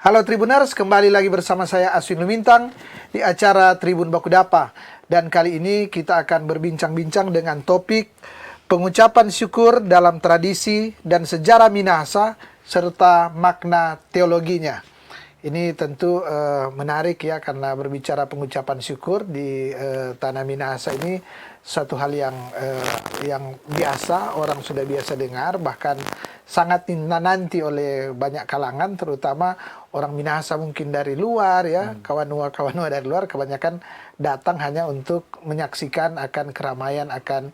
Halo Tribuners, kembali lagi bersama saya Aswin Lumintang di acara Tribun Bakudapa. Dan kali ini kita akan berbincang-bincang dengan topik pengucapan syukur dalam tradisi dan sejarah Minahasa serta makna teologinya. Ini tentu menarik ya, karena berbicara pengucapan syukur di tanah Minahasa ini satu hal yang biasa, orang sudah biasa dengar, bahkan sangat dinanti oleh banyak kalangan, terutama orang Minahasa mungkin dari luar ya, kawanua dari luar kebanyakan datang hanya untuk menyaksikan akan keramaian, akan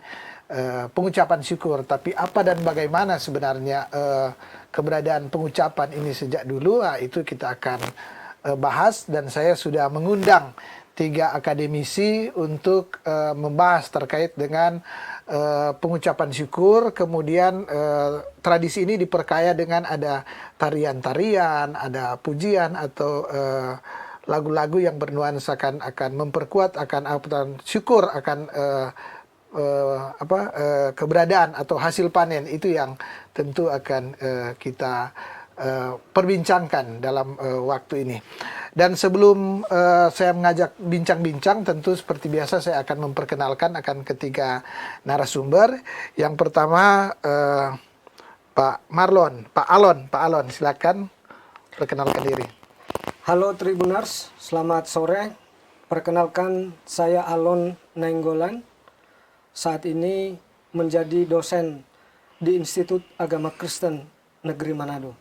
pengucapan syukur. Tapi apa dan bagaimana sebenarnya keberadaan pengucapan ini sejak dulu, itu kita akan bahas, dan saya sudah mengundang 3 akademisi untuk membahas terkait dengan pengucapan syukur. Kemudian tradisi ini diperkaya dengan ada tarian-tarian, ada pujian atau lagu-lagu yang bernuansakan akan memperkuat akan syukur akan keberadaan atau hasil panen. Itu yang tentu akan kita perbincangkan dalam waktu ini. Dan sebelum saya mengajak bincang-bincang, tentu seperti biasa saya akan memperkenalkan akan ketiga narasumber. Yang pertama Pak Alon, silakan perkenalkan diri. Halo Tribuners, selamat sore. Perkenalkan, saya Alon Nainggolan. Saat ini menjadi dosen di Institut Agama Kristen Negeri Manado.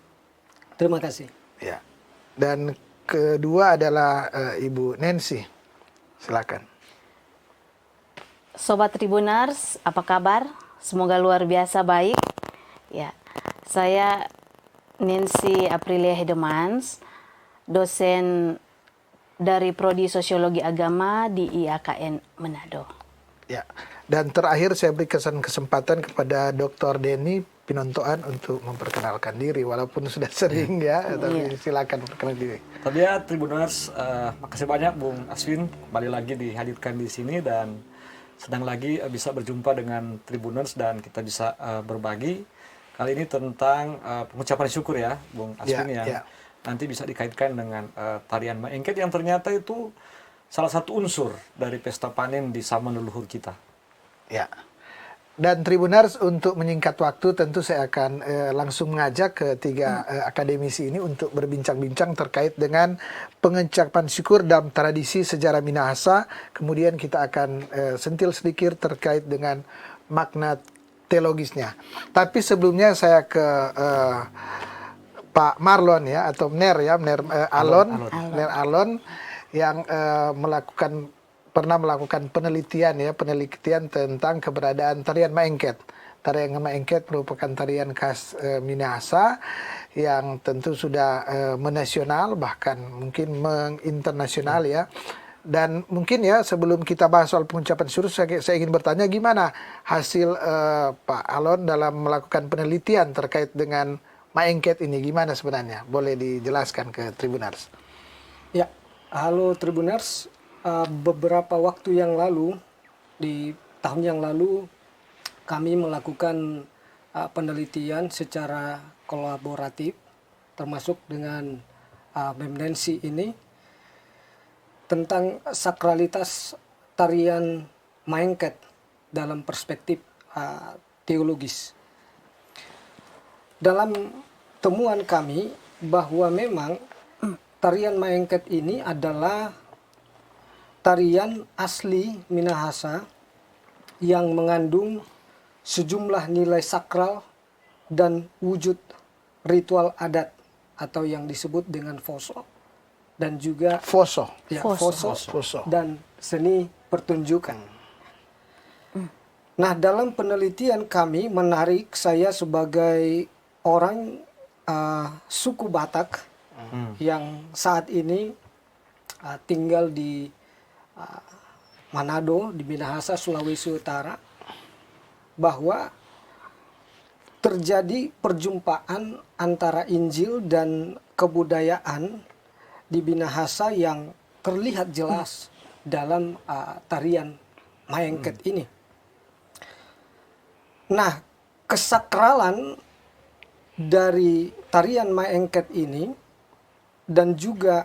Terima kasih. Ya. Dan kedua adalah Ibu Nancy. Silakan. Sobat Tribuners, apa kabar? Semoga luar biasa baik. Ya, saya Nancy Aprilia Hedemans, dosen dari Prodi Sosiologi Agama di IAKN Manado. Ya. Dan terakhir saya beri kesempatan kepada Dr. Denny Pinontoan untuk memperkenalkan diri, walaupun sudah sering ya, tapi silakan perkenalkan diri. Tadi ya Tribuners, makasih banyak Bung Aswin, kembali lagi dihadirkan di sini dan sedang lagi bisa berjumpa dengan Tribuners dan kita bisa berbagi kali ini tentang pengucapan syukur ya Bung Aswin, yang nanti bisa dikaitkan dengan tarian Maengket yang ternyata itu salah satu unsur dari pesta panen di zaman leluhur kita. Ya. Dan Tribuners, untuk menyingkat waktu tentu saya akan langsung mengajak ketiga akademisi ini untuk berbincang-bincang terkait dengan pengucapan syukur dalam tradisi sejarah Minahasa. Kemudian kita akan sentil sedikit terkait dengan makna teologisnya. Tapi sebelumnya saya ke Pak Marlon ya, atau Ner Alon yang pernah melakukan penelitian tentang keberadaan tarian Maengket. Tarian Maengket merupakan tarian khas Minahasa yang tentu sudah menasional, bahkan mungkin menginternasional ya. Dan mungkin ya, sebelum kita bahas soal pengucapan syukur, saya ingin bertanya gimana hasil Pak Alon dalam melakukan penelitian terkait dengan Maengket ini, gimana sebenarnya? Boleh dijelaskan ke Tribuners? Ya, halo Tribuners. Beberapa waktu yang lalu, di tahun yang lalu, kami melakukan penelitian secara kolaboratif, termasuk dengan Nancy ini, tentang sakralitas tarian Maengket dalam perspektif teologis. Dalam temuan kami bahwa memang tarian Maengket ini adalah tarian asli Minahasa yang mengandung sejumlah nilai sakral dan wujud ritual adat atau yang disebut dengan foso, dan juga foso dan seni pertunjukan. Nah, dalam penelitian kami menarik saya sebagai orang suku Batak yang saat ini tinggal di Manado, di Minahasa, Sulawesi Utara, bahwa terjadi perjumpaan antara Injil dan kebudayaan di Minahasa yang terlihat jelas dalam tarian Maengket ini. Nah, kesakralan dari tarian Maengket ini dan juga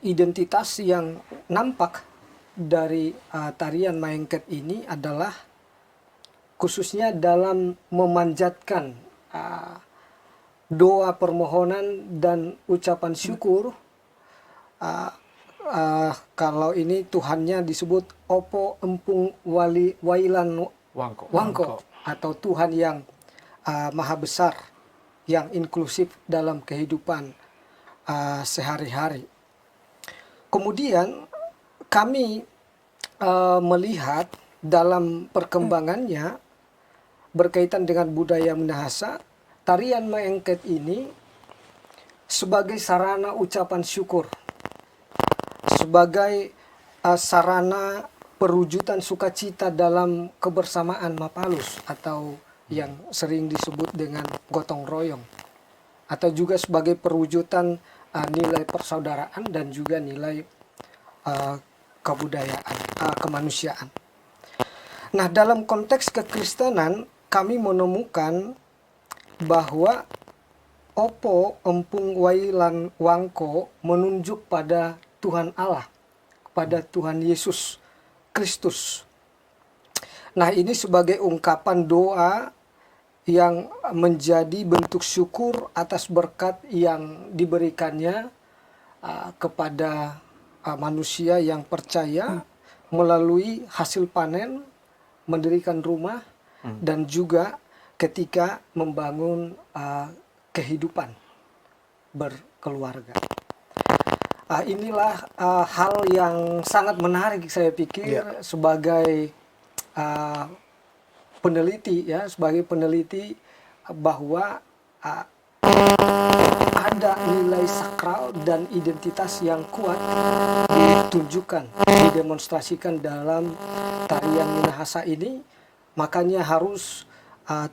identitas yang nampak dari tarian Maengket ini adalah khususnya dalam memanjatkan doa permohonan dan ucapan syukur. Kalau ini Tuhannya disebut Opo Empung Wailan Wangko atau Tuhan yang maha besar, yang inklusif dalam kehidupan sehari-hari. Kemudian kami melihat dalam perkembangannya berkaitan dengan budaya Minahasa, tarian Maengket ini sebagai sarana ucapan syukur, sebagai sarana perwujudan sukacita dalam kebersamaan Mapalus atau yang sering disebut dengan gotong royong, atau juga sebagai perwujudan nilai persaudaraan dan juga nilai kebudayaan, kemanusiaan. Nah, dalam konteks kekristenan kami menemukan bahwa Opo Empung Wailan Wangko menunjuk pada Tuhan Allah, pada Tuhan Yesus Kristus. Nah, ini sebagai ungkapan doa yang menjadi bentuk syukur atas berkat yang diberikannya kepada manusia yang percaya melalui hasil panen, mendirikan rumah, dan juga ketika membangun kehidupan berkeluarga. Inilah hal yang sangat menarik saya pikir sebagai peneliti, ya, sebagai peneliti bahwa ada nilai sakral dan identitas yang kuat ditunjukkan, didemonstrasikan dalam tarian Minahasa ini, makanya harus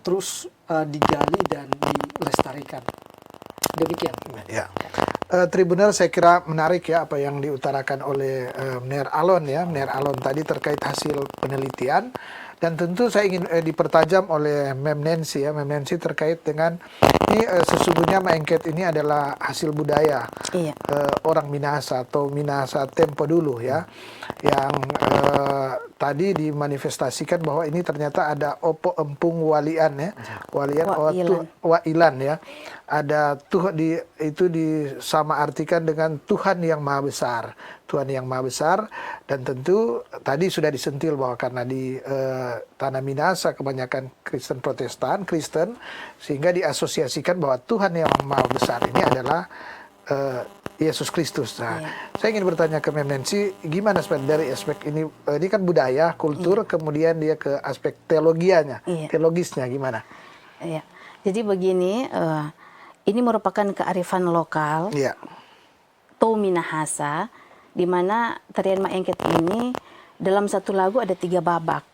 terus digali dan dilestarikan. Demikian. Ya. Tribunal, saya kira menarik ya apa yang diutarakan oleh Mner Alon ya, Mner Alon tadi terkait hasil penelitian, dan tentu saya ingin dipertajam oleh Mem Nancy ya, Mem Nancy terkait dengan ini sesungguhnya Maengket ini adalah hasil budaya orang Minahasa atau Minahasa tempo dulu ya, yang tadi dimanifestasikan bahwa ini ternyata ada Opo Empung Walian ya, Wailan ya, ada itu disama artikan dengan Tuhan yang maha besar, Tuhan yang maha besar. Dan tentu tadi sudah disentil bahwa karena di tanah Minahasa kebanyakan Kristen Protestan, Kristen, sehingga diasosiasikan bahwa Tuhan yang maha besar ini adalah Yesus Kristus. Nah, saya ingin bertanya ke Mem Nancy, gimana dari aspek ini kan budaya, kultur, kemudian dia ke aspek teologianya, teologisnya gimana? Iya. Jadi begini, ini merupakan kearifan lokal Tou Minahasa, di mana tarian Maengket ini dalam satu lagu ada 3 babak.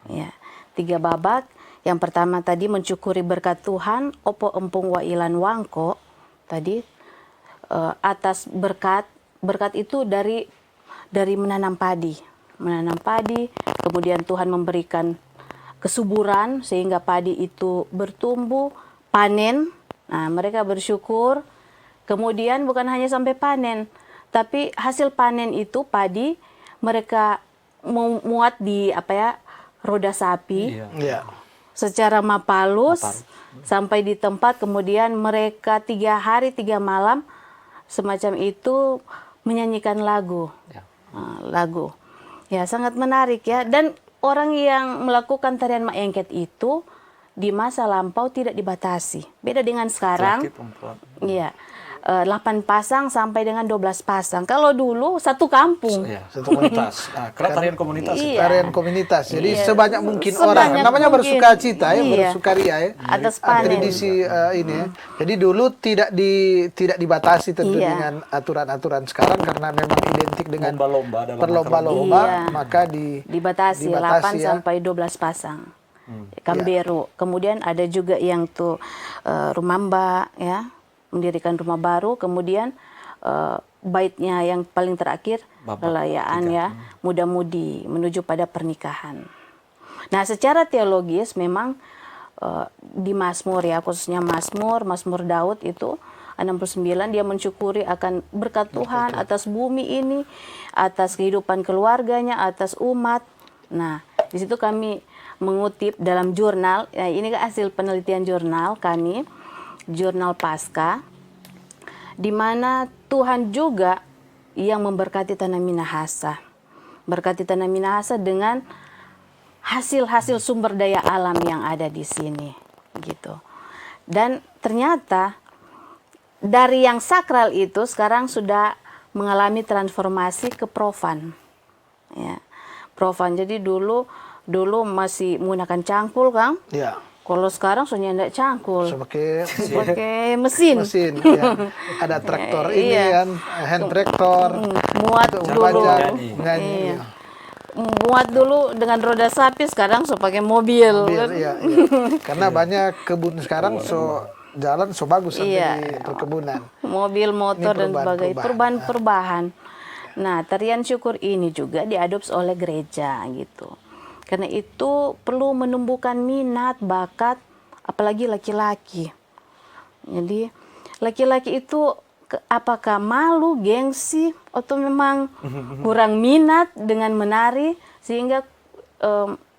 Ya, 3 babak. Yang pertama tadi mencukuri berkat Tuhan, Opo Empung Wailan Wangko tadi. Atas berkat itu dari menanam padi, kemudian Tuhan memberikan kesuburan sehingga padi itu bertumbuh, panen. Nah, mereka bersyukur. Kemudian bukan hanya sampai panen, tapi hasil panen itu padi mereka muat di roda sapi. Secara Mapalus sampai di tempat, kemudian mereka 3 hari 3 malam semacam itu menyanyikan lagu. Lagu. Ya, sangat menarik ya. Dan orang yang melakukan tarian Maengket itu di masa lampau tidak dibatasi. Beda dengan sekarang. Iya. 8 pasang sampai dengan 12 pasang. Kalau dulu satu kampung. Satu komunitas. Karena tarian komunitas. Tarian komunitas. Jadi sebanyak mungkin orang. Namanya bersukacita ya, bersukaria ya. Atas panen. Tradisi ini ya. Jadi dulu tidak dibatasi tentu dengan aturan-aturan sekarang, karena memang identik dengan perlomba-lomba, maka dibatasi 8 sampai 12 pasang. Kambero. Kemudian ada juga yang tuh Rumamba ya, mendirikan rumah baru, kemudian baitnya yang paling terakhir relayaan ya, muda-mudi menuju pada pernikahan. Nah, secara teologis memang di Mazmur ya, khususnya Mazmur Daud itu 69 dia mensyukuri akan berkat Tuhan atas bumi ini, atas kehidupan keluarganya, atas umat. Nah, di situ kami mengutip dalam jurnal, nah ini hasil penelitian jurnal kami, jurnal Pasca, di mana Tuhan juga yang memberkati tanah Minahasa. Berkati tanah Minahasa dengan hasil-hasil sumber daya alam yang ada di sini, gitu. Dan ternyata dari yang sakral itu sekarang sudah mengalami transformasi ke profan. Ya. Profan. Jadi dulu masih menggunakan cangkul, Kang. Ya. Kalau sekarang sudah tidak cangkul. Pakai mesin. ya. Ada traktor ini Iya. kan, hand traktor. Muat untuk dulu. belajar Iya. menyanyi. Muat dulu dengan roda sapi, sekarang so pakai mobil. Mobil, kan? iya. Karena banyak kebun sekarang jalan so bagus Iya. di perkebunan. Mobil, motor, Ini dan sebagainya. Perubahan. Nah, tarian syukur ini juga diadopsi oleh gereja gitu. Karena itu perlu menumbuhkan minat, bakat, apalagi laki-laki. Jadi laki-laki itu apakah malu, gengsi, atau memang kurang minat dengan menari sehingga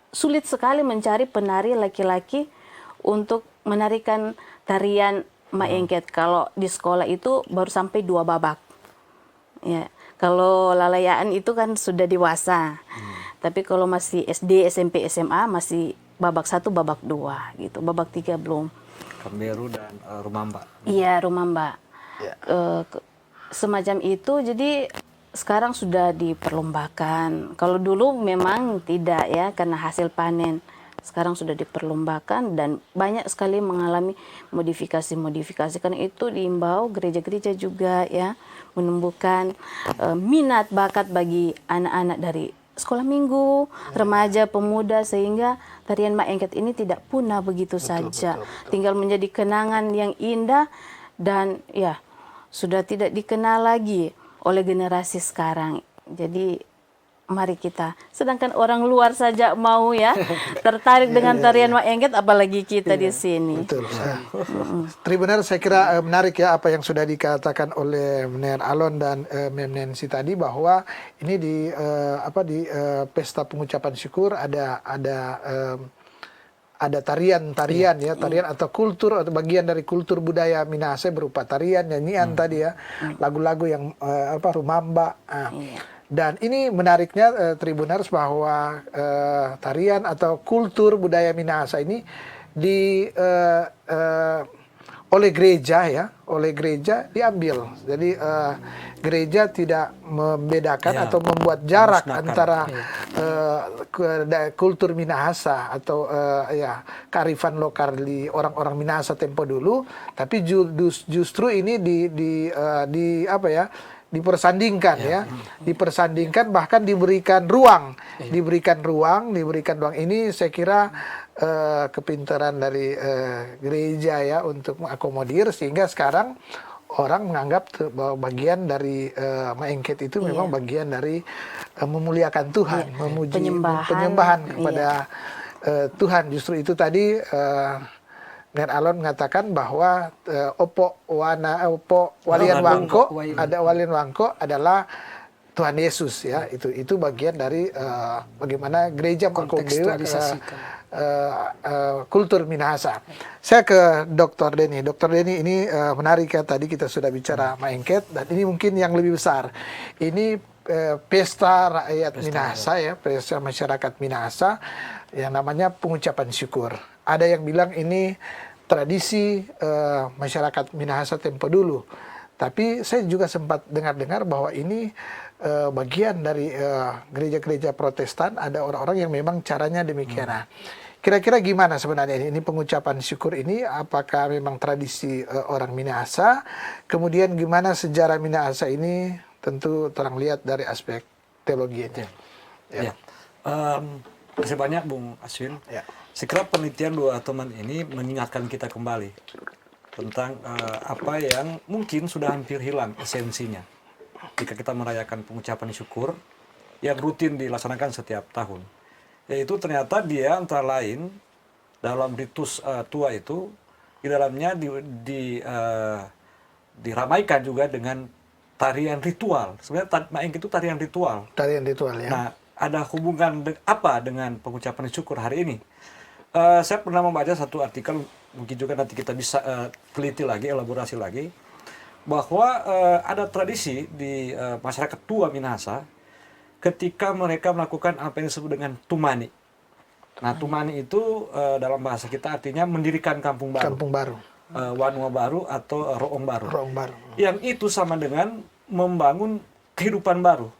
sulit sekali mencari penari laki-laki untuk menarikan tarian maengket. Kalau di sekolah itu baru sampai 2 babak. Ya, kalau lalayaan itu kan sudah dewasa. Tapi kalau masih SD, SMP, SMA masih babak 1, babak 2 gitu. Babak 3 belum. Kamberu dan Rumamba. Iya, Rumamba. Ya. Semacam itu, jadi sekarang sudah diperlombakan. Kalau dulu memang tidak ya, karena hasil panen. Sekarang sudah diperlombakan dan banyak sekali mengalami modifikasi-modifikasi. Karena itu diimbau gereja-gereja juga ya menumbuhkan minat bakat bagi anak-anak dari sekolah minggu, remaja, pemuda, sehingga tarian maengket ini tidak punah begitu saja. Tinggal menjadi kenangan yang indah dan ya sudah tidak dikenal lagi oleh generasi sekarang. Jadi mari kita, sedangkan orang luar saja mau ya tertarik dengan tarian maengket, apalagi kita di sini. Betul. Tribuner, saya kira menarik ya apa yang sudah dikatakan oleh Mnen Alon dan Mem Nancy tadi, bahwa ini di pesta pengucapan syukur ada tarian ya, tarian atau kultur atau bagian dari kultur budaya Minahasa berupa tarian, nyanyian tadi ya, lagu-lagu yang rumamba. Dan ini menariknya Tribuners, bahwa tarian atau kultur budaya Minahasa ini oleh gereja diambil. Jadi gereja tidak membedakan atau membuat jarak antara kultur Minahasa atau kearifan lokal di orang-orang Minahasa tempo dulu, tapi justru ini dipersandingkan dipersandingkan, bahkan diberikan ruang ini. Saya kira kepintaran dari gereja ya untuk mengakomodir, sehingga sekarang orang menganggap bahwa bagian dari maengket itu memang bagian dari memuliakan Tuhan, memuji, penyembahan kepada Tuhan. Justru itu tadi Nen Alon mengatakan bahwa walian wangko adalah Tuhan Yesus ya. Itu bagian dari bagaimana gereja mengkontekstualisasikan kultur Minahasa. Saya ke Dr. Denny. Dr. Denny, ini menarik ya, tadi kita sudah bicara maengket, dan ini mungkin yang lebih besar. Ini pesta rakyat Minahasa ya, pesta masyarakat Minahasa yang namanya pengucapan syukur. Ada yang bilang ini tradisi masyarakat Minahasa tempo dulu. Tapi saya juga sempat dengar-dengar bahwa ini bagian dari gereja-gereja Protestan, ada orang-orang yang memang caranya demikian. Nah, kira-kira gimana sebenarnya ini pengucapan syukur ini? Apakah memang tradisi orang Minahasa? Kemudian gimana sejarah Minahasa ini? Tentu terang lihat dari aspek teologinya. Terima kasih banyak Bung Aswin. Saya kira penelitian dua teman ini mengingatkan kita kembali tentang apa yang mungkin sudah hampir hilang esensinya jika kita merayakan pengucapan syukur yang rutin dilaksanakan setiap tahun. Yaitu ternyata dia antara lain dalam ritus tua itu, di dalamnya diramaikan juga dengan tarian ritual. Sebenarnya maeng itu tarian ritual. Tarian ritual ya. Nah, ada hubungan apa dengan pengucapan syukur hari ini? Saya pernah membaca satu artikel, mungkin juga nanti kita bisa teliti lagi, elaborasi lagi, bahwa ada tradisi di masyarakat tua Minahasa ketika mereka melakukan apa yang disebut dengan tumani. Nah, tumani itu dalam bahasa kita artinya mendirikan kampung baru. Kampung baru. Wanua baru atau roong baru. Roong baru. Yang itu sama dengan membangun kehidupan baru.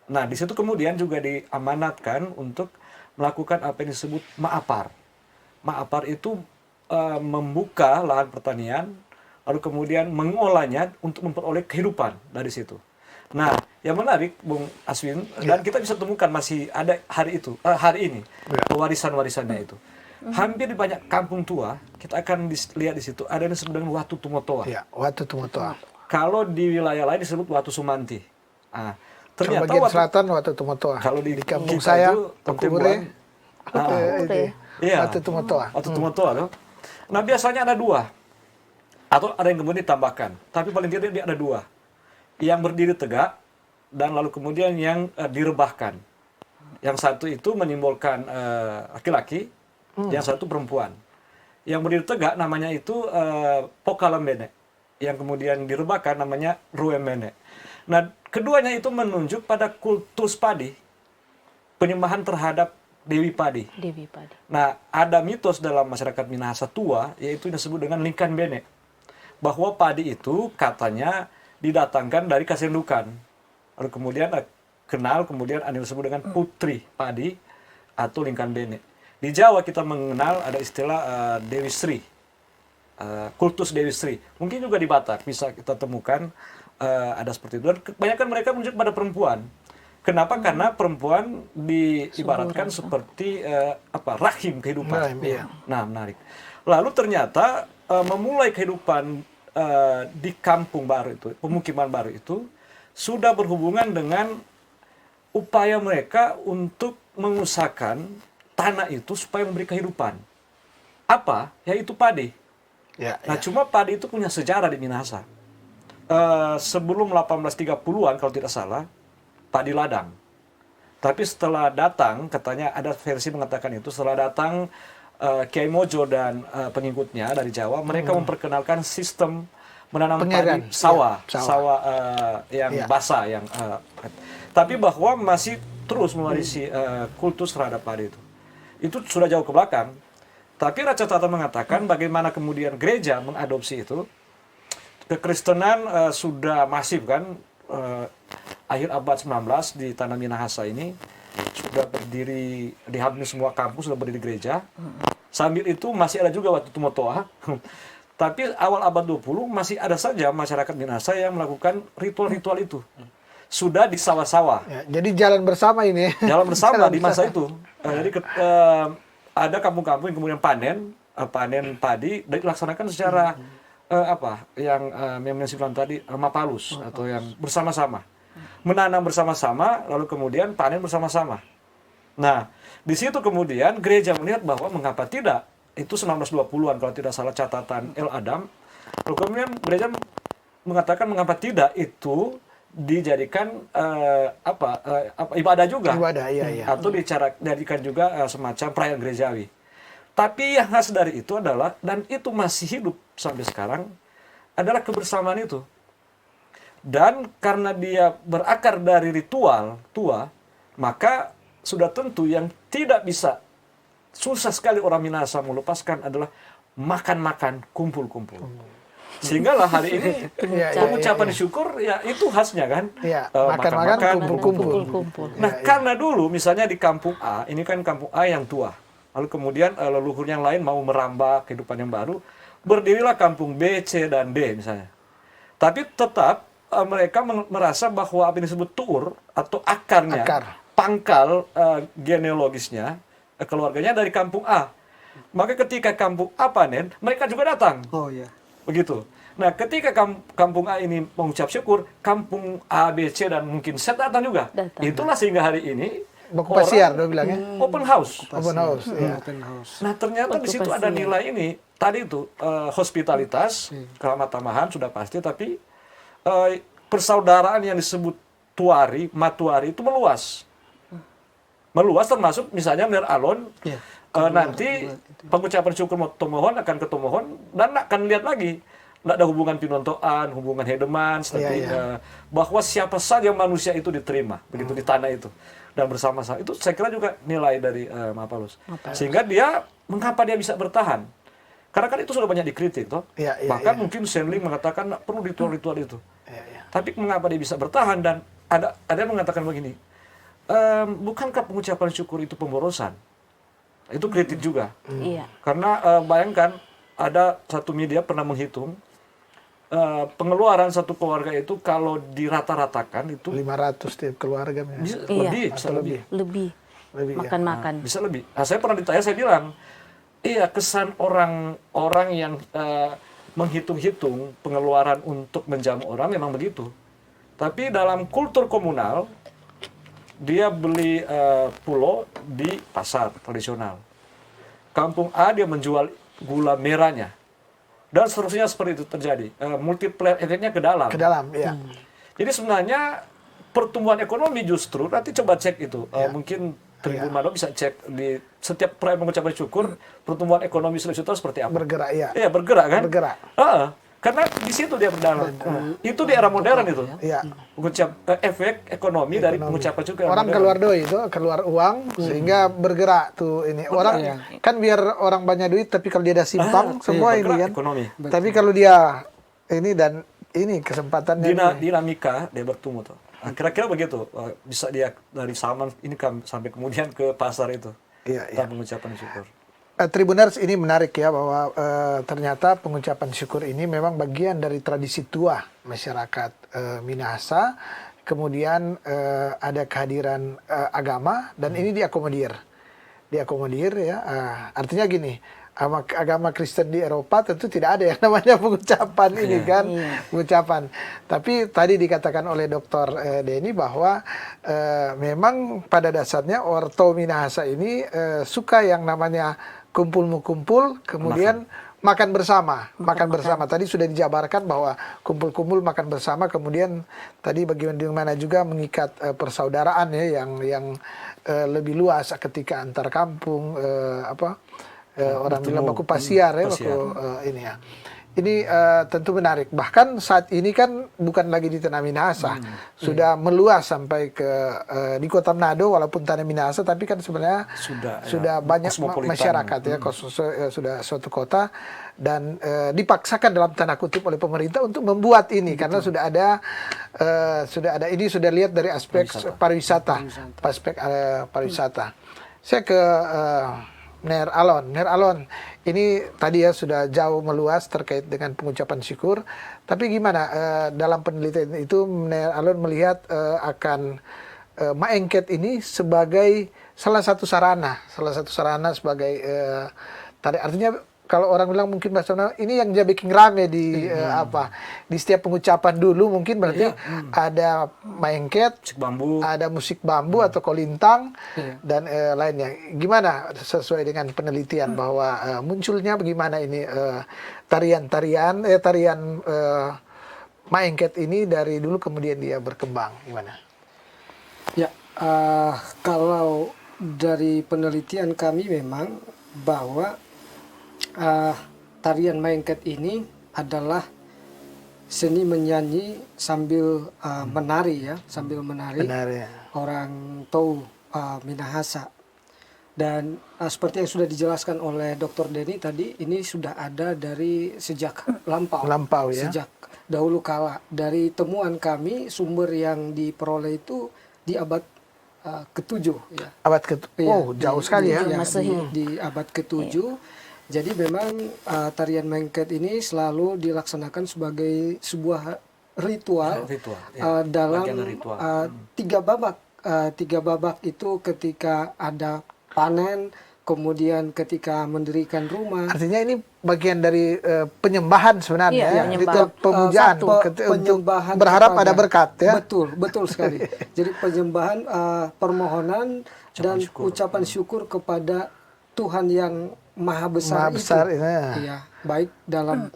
Nah, di situ kemudian juga diamanatkan untuk melakukan apa yang disebut maapar. Maapar itu membuka lahan pertanian, lalu kemudian mengolahnya untuk memperoleh kehidupan dari situ. Nah, yang menarik, Bung Aswin, dan kita bisa temukan masih ada hari ini, warisan-warisannya itu. Hampir di banyak kampung tua, kita akan lihat di situ ada yang disebut dengan Watu Tumotoa. Ya, Watu Tumotoa. Kalau di wilayah lain disebut Watu Sumanti. Nah, Kalau ternyata bagian selatan Watu Tumotoa. kalau di kampung kita saya, itu Kokubure, Kokubure. Iya. Watu Tumotoa. Watu Tumotoa loh. Nah, biasanya ada dua. Atau ada yang kemudian ditambahkan. Tapi paling tidak dia ada dua. Yang berdiri tegak, dan lalu kemudian yang direbahkan. Yang satu itu menyimbolkan laki-laki, yang satu perempuan. Yang berdiri tegak namanya itu Pokalembene. Yang kemudian direbahkan namanya Ruemene. Nah, keduanya itu menunjuk pada kultus padi, penyembahan terhadap Dewi Padi. Dewi Padi. Nah, ada mitos dalam masyarakat Minahasa tua, yaitu disebut dengan Lingkan Bene. Bahwa padi itu katanya didatangkan dari Kasendukan. Lalu kemudian kemudian ada yang disebut dengan putri padi atau Lingkan Bene. Di Jawa kita mengenal ada istilah Dewi Sri. Kultus Dewi Sri. Mungkin juga di Batak bisa kita temukan ada seperti itu. Dan kebanyakan mereka menunjuk pada perempuan. Kenapa? Karena perempuan diibaratkan seperti rahim kehidupan. Rahim, iya. Nah, menarik. Lalu ternyata memulai kehidupan di kampung baru itu, pemukiman baru itu sudah berhubungan dengan upaya mereka untuk mengusahakan tanah itu supaya memberi kehidupan. Apa? Yaitu padi. Ya, Nah, cuma padi itu punya sejarah di Minahasa. Sebelum 1830-an kalau tidak salah, padi ladang. Tapi setelah datang, katanya ada versi mengatakan itu, setelah datang Kiai Mojo dan pengikutnya dari Jawa, mereka memperkenalkan sistem menanam Pengairan. padi sawah, Ya, sawah yang Ya. basah, yang tapi bahwa masih terus mewarisi kultus terhadap padi itu. Itu sudah jauh ke belakang. Tapi Raja Tata mengatakan bagaimana kemudian gereja mengadopsi itu. Kekristenan sudah masif kan, akhir abad 19 di tanah Minahasa ini sudah berdiri di hampir semua kampus, sudah berdiri gereja. Sambil itu masih ada juga Watu Tumotoa. Tapi awal abad 20 masih ada saja masyarakat Minahasa yang melakukan ritual-ritual itu. Sudah di sawah-sawah. Ya, jadi jalan bersama ini. Jalan bersama Jalan di masa bersama. itu. Jadi ada kampung-kampung yang kemudian panen padi dan dilaksanakan secara yang mensimplan tadi mapalus atau yang bersama-sama. Menanam bersama-sama lalu kemudian panen bersama-sama. Nah, di situ kemudian gereja melihat bahwa mengapa tidak? Itu 1920-an kalau tidak salah catatan El Adam. Lalu kemudian gereja mengatakan mengapa tidak itu dijadikan ibadah juga. Ibadah, iya. Atau dijadikan juga semacam perayaan gerejawi. Tapi yang khas dari itu adalah, dan itu masih hidup sampai sekarang, adalah kebersamaan itu. Dan karena dia berakar dari ritual tua, maka sudah tentu yang tidak bisa, susah sekali orang Minahasa melepaskan adalah makan-makan, kumpul-kumpul. Sehingga lah hari ini pengucapan syukur ya itu khasnya kan. Iya, makan-makan, kumpul-kumpul. Nah, karena dulu misalnya di kampung A, ini kan kampung A yang tua. Lalu kemudian leluhur yang lain mau merambah kehidupan yang baru, berdirilah kampung B, C, dan D misalnya. Tapi tetap mereka merasa bahwa apa yang disebut tuur atau akarnya, pangkal genealogisnya, keluarganya dari kampung A. Maka ketika kampung A panen, mereka juga datang. Oh ya. Begitu. Nah, ketika kampung A ini mengucap syukur, kampung A, B, C, dan mungkin Z datang juga. Itulah sehingga hari ini Baku Pasiar dia bilang ya. open house. Open house. Ya. Open house. Nah ternyata di situ ada nilai ini. Tadi itu hospitalitas, keramah tamahan sudah pasti, tapi persaudaraan yang disebut matuari itu meluas. Meluas termasuk misalnya Ner Alon, nanti pengucapan syukur tomohon akan ke tomohon dan akan lihat lagi. Tidak ada hubungan pinontoan, hubungan hedeman, bahwa siapa saja manusia itu diterima begitu di tanah itu dan bersama-sama. Itu saya kira juga nilai dari Mapalus. Sehingga mengapa dia bisa bertahan? Karena kan itu sudah banyak dikritik, toh. Bahkan mungkin Shenling mengatakan tidak perlu ritual-ritual itu. Tapi mengapa dia bisa bertahan? Dan ada yang mengatakan begini, bukankah pengucapan syukur itu pemborosan? Itu kritik juga. Karena bayangkan ada satu media pernah menghitung pengeluaran satu keluarga itu kalau dirata-ratakan itu 500 tiap keluarga. bisa lebih. Makan-makan. Bisa lebih. Nah, saya pernah ditanya, saya bilang, iya kesan orang yang menghitung-hitung pengeluaran untuk menjamu orang memang begitu. Tapi dalam kultur komunal, dia beli pulau di pasar tradisional. Kampung A dia menjual gula merahnya. Dan seterusnya seperti itu terjadi. Multiplier efeknya ke dalam. Ke dalam, ya. Jadi sebenarnya pertumbuhan ekonomi justru, nanti coba cek itu. Mungkin Tribun Manado bisa cek di setiap perayaan pengucapan syukur, pertumbuhan ekonomi Sulawesi Utara seperti apa. Bergerak, ya. Iya, bergerak kan? Bergerak. Karena di situ dia berdalam. Itu di era modern itu. Iya. Efek ekonomi dari pengucapan syukur. Orang keluar doi itu, keluar uang sehingga bergerak tuh ini. Orang kan biar orang banyak duit, tapi kalau dia ada simpang semua ini kan. Ekonomi. Tapi kalau dia ini dan ini kesempatannya Dinamika dia bertumbuh tuh. Nah, kira-kira begitu. Bisa dia dari Saman ini sampai kemudian ke pasar itu. Iya. Pengucapan syukur. Tribuners, ini menarik ya bahwa ternyata pengucapan syukur ini memang bagian dari tradisi tua masyarakat Minahasa. Kemudian ada kehadiran agama dan ini diakomodir ya. Artinya gini, agama Kristen di Eropa tentu tidak ada yang namanya pengucapan ini kan, pengucapan. Tapi tadi dikatakan oleh Dr. Denny bahwa memang pada dasarnya Orto Minahasa ini suka yang namanya kumpul-kumpul, kemudian makan bersama. Tadi sudah dijabarkan bahwa kumpul-kumpul makan bersama, kemudian tadi bagaimana juga mengikat persaudaraan ya yang lebih luas ketika antar kampung orang bilang Baku Pasiar ya, ini ya. Ini tentu menarik. Bahkan saat ini kan bukan lagi di tanah Minahasa, sudah meluas sampai ke di kota Manado, walaupun tanah Minahasa, tapi kan sebenarnya sudah banyak masyarakat ya, sudah suatu kota dan dipaksakan dalam tanda kutip oleh pemerintah untuk membuat ini karena sudah ada ini sudah lihat dari aspek pariwisata. Saya ke Ner Alon, ini tadi ya sudah jauh meluas terkait dengan pengucapan syukur. Tapi gimana dalam penelitian itu Ner Alon melihat akan maengket ini sebagai salah satu sarana sebagai tadi artinya kalau orang bilang mungkin bahasa ini yang jadi bikin rame di di setiap pengucapan dulu mungkin berarti ada maengket, ada musik bambu atau kolintang dan lainnya. Gimana sesuai dengan penelitian bahwa munculnya bagaimana ini tarian maengket ini dari dulu kemudian dia berkembang gimana? Ya, kalau dari penelitian kami memang bahwa tarian maengket ini adalah seni menyanyi sambil menari ya, orang Tou Minahasa. Dan seperti yang sudah dijelaskan oleh Dr. Denny tadi, ini sudah ada dari sejak lampau ya. Sejak dahulu kala. Dari temuan kami, sumber yang diperoleh itu di abad ke-7 ya. Abad ke-7. Oh, jauh sekali ya. Di abad ke-7. Jadi memang tarian maengket ini selalu dilaksanakan sebagai sebuah ritual, dalam tiga babak itu ketika ada panen, kemudian ketika mendirikan rumah. Artinya ini bagian dari penyembahan sebenarnya, Iya, ya. penyembahan. Ritual pemujaan Satu, untuk penyembahan berharap kepada- ada berkat, ya. Betul sekali. Jadi penyembahan, permohonan dan ucapan syukur kepada Tuhan yang maha besar, Maha besar, itu. ya. Iya, baik dalam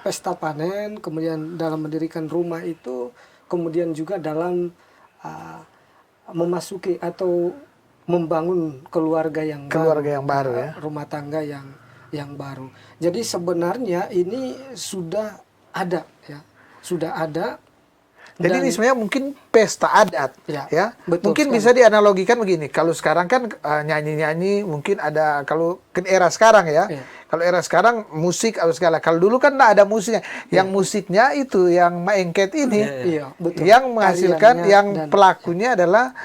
pesta panen, kemudian dalam mendirikan rumah itu, kemudian juga dalam memasuki atau membangun keluarga yang baru, ya. rumah tangga yang baru. Jadi sebenarnya ini sudah ada, ya, sudah ada. Jadi Dan- ini sebenarnya mungkin pesta adat, Ya, ya. betul Mungkin sekali. bisa dianalogikan begini. Kalau sekarang kan nyanyi-nyanyi mungkin ada, kalau kan era sekarang ya. Iya. Kalau era sekarang musik atau segala. Kalau dulu kan nggak ada musiknya. Yang musiknya itu yang maengket ini, Iya, betul. yang menghasilkan, Tariannya yang dan- pelakunya adalah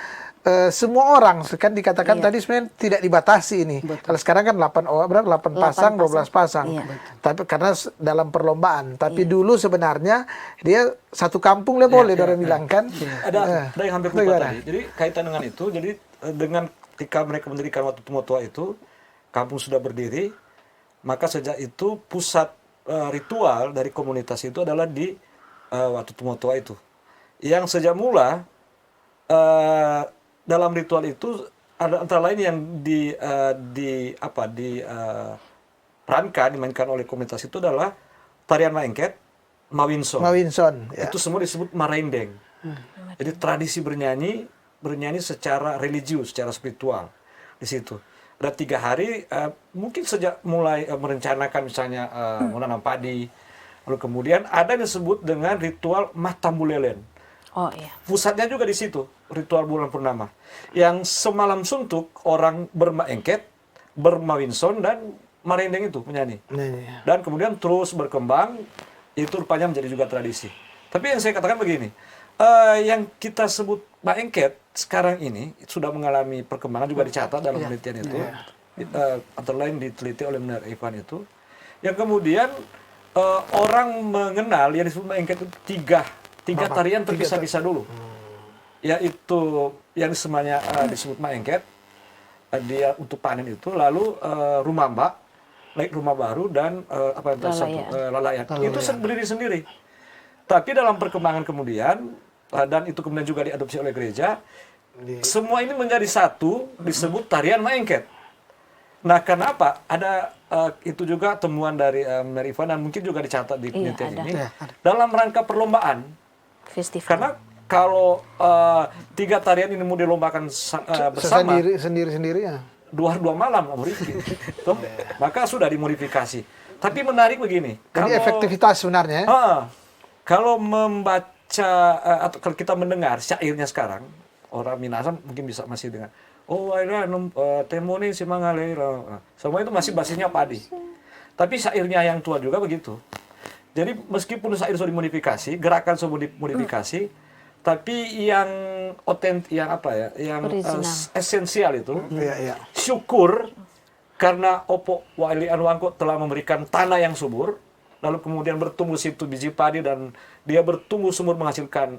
semua orang. Kan dikatakan Iya. tadi sebenarnya tidak dibatasi ini. Betul. Kalau sekarang kan 8 orang, berapa? 8 pasang, 12 pasang. Iya. Tapi karena dalam perlombaan. Tapi dulu sebenarnya dia satu kampung lah boleh orang bilang kan. Ada yang hampir lupa Bagaimana? tadi. Jadi kaitan dengan itu, jadi dengan ketika mereka mendirikan Watu Tumotoa itu, kampung sudah berdiri, maka sejak itu pusat ritual dari komunitas itu adalah di Watu Tumotoa itu. Yang sejak mula dalam ritual itu ada antara lain yang perankan dimainkan oleh komunitas itu adalah tarian maengket, mawinson. Mawinson. Ya. Itu semua disebut marendeng. Jadi tradisi bernyanyi secara religius, secara spiritual di situ. Ada 3 hari, mungkin sejak mulai merencanakan misalnya menanam padi, lalu kemudian ada yang disebut dengan ritual matambulelen. Oh iya. Pusatnya juga di situ, ritual bulan purnama. Yang semalam suntuk orang bermaengket, bermawinson dan marendeng itu menyanyi. Nah, Dan kemudian terus berkembang, itu rupanya menjadi juga tradisi. Tapi yang saya katakan begini, yang kita sebut maengket sekarang ini sudah mengalami perkembangan juga dicatat dalam penelitian itu. Antara lain diteliti oleh Benar Ivan itu. Yang kemudian orang mengenal yang disebut maengket itu tiga tarian terpisah-pisah dulu. Yaitu yang semuanya disebut maengket, dia untuk panen itu, lalu rumamba, rumah baru, dan lalayan. Itu berdiri sendiri. Tapi dalam perkembangan kemudian, dan itu kemudian juga diadopsi oleh gereja, semua ini menjadi satu, disebut tarian maengket. Nah, kenapa? Ada itu juga temuan dari Benar Ivan, dan mungkin juga dicatat di penelitian ada. ini, dalam rangka perlombaan. Festival. Karena kalau 3 tarian ini mau dilombakan bersama, sendiri ya. 2 malam, Toh, maka sudah dimodifikasi. Tapi menarik begini. Jadi efektivitas sebenarnya. Kalau membaca atau kalau kita mendengar syairnya sekarang, orang Minahasa mungkin bisa masih dengar. Oh, aira temoni si mangaleira. Semua itu masih basisnya padi. Tapi syairnya yang tua juga begitu. Jadi meskipun syair sudah dimodifikasi, gerakan sudah dimodifikasi, tapi yang otentik, yang esensial itu, syukur karena Opo Wali Anwangko telah memberikan tanah yang subur, lalu kemudian bertumbuh situ biji padi dan dia bertumbuh subur menghasilkan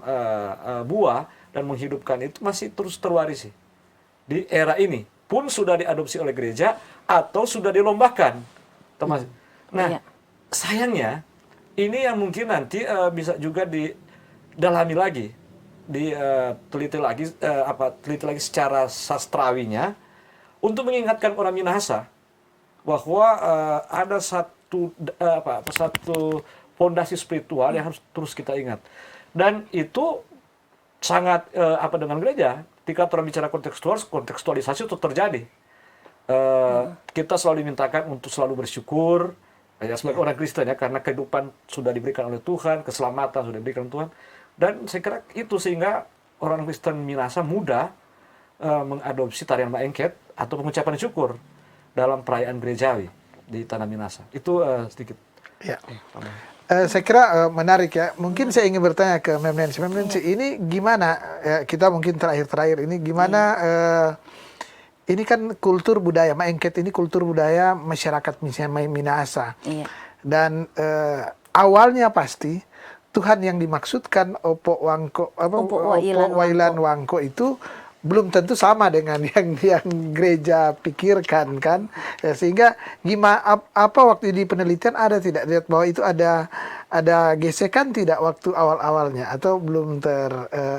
buah dan menghidupkan, itu masih terus terwarisi di era ini. Pun sudah diadopsi oleh gereja atau sudah dilombakan. Nah, sayangnya ini yang mungkin nanti bisa juga didalami lagi, teliti lagi secara sastrawinya untuk mengingatkan orang Minahasa bahwa ada satu fondasi spiritual yang harus terus kita ingat. Dan itu sangat dengan gereja. Ketika orang bicara kontekstualisasi itu terjadi. Kita selalu dimintakan untuk selalu bersyukur. Ya, sebagai orang Kristen ya, karena kehidupan sudah diberikan oleh Tuhan, keselamatan sudah diberikan oleh Tuhan, dan saya kira itu sehingga orang Kristen Minahasa mudah mengadopsi tarian maengket atau pengucapan syukur dalam perayaan gerejawi di tanah Minahasa. Itu sedikit. Ya. Saya kira menarik ya. Mungkin saya ingin bertanya ke Mem Nancy, ini gimana? Kita mungkin terakhir ini gimana? Ini kan kultur budaya, maengket ini kultur budaya masyarakat Minahasa. Iya. Dan awalnya pasti Tuhan yang dimaksudkan Opo Wailan Wangko itu belum tentu sama dengan yang gereja pikirkan kan. Ya, sehingga gimana apa waktu di penelitian ada tidak lihat bahwa itu ada gesekan tidak waktu awal-awalnya atau belum